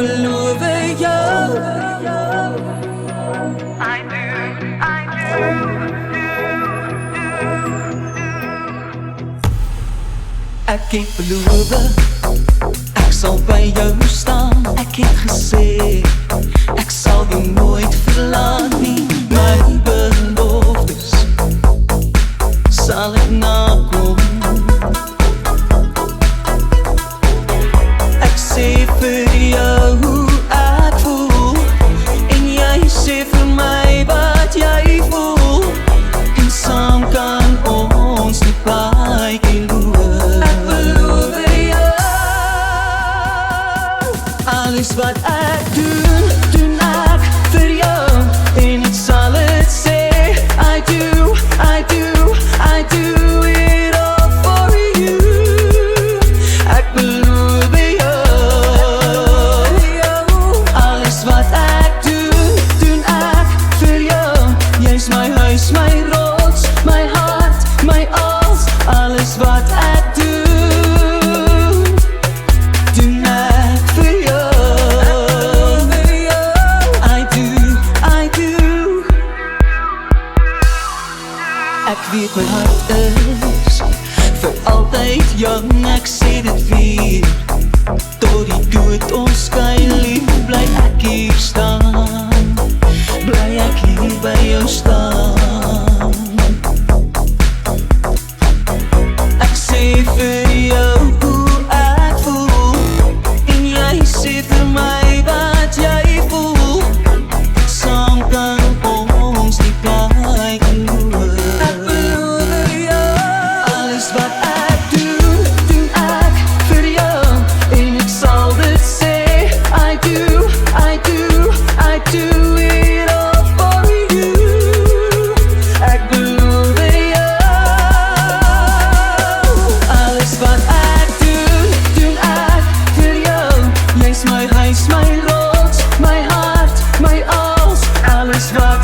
beloof jou. I do. Ek het beloof, ek sal by jou staan. Ek het gesê, ek sal jou nooit verlaat nie. My beloftes sal ek nakom. Ek sê vir jou hoe ek voel, en jy sê vir my wat jy voel, en saam kan ons die paadjie loop. Ek beloof jou, alles wat ek doen, doen ek vir jou, en ek sal het sê, I do it all for you. Ek beloof jou, alles wat ek doen, doen ek vir jou. Jy's my huis, my rots, my hart, my alles wat ek doen, doen ek vir jou. I do. Ek weet my hart is vir altyd jong, ek sê dit weer, tot die dood ons skei lief, bly ek hier staan, bly ek hier by jou staan. Ek sê vir jou hoe ek voel, en jy sê vir my wat jy voel, saam kan ons die paadjie loop. Ek beloof jou, alles wat ek doen, doen ek vir jou, en ek sal dit sê, I do it all for you. Ek beloof jou, alles wat ek doen, doen ek vir jou. Jy's my huis, my rots, my hart, my alles wat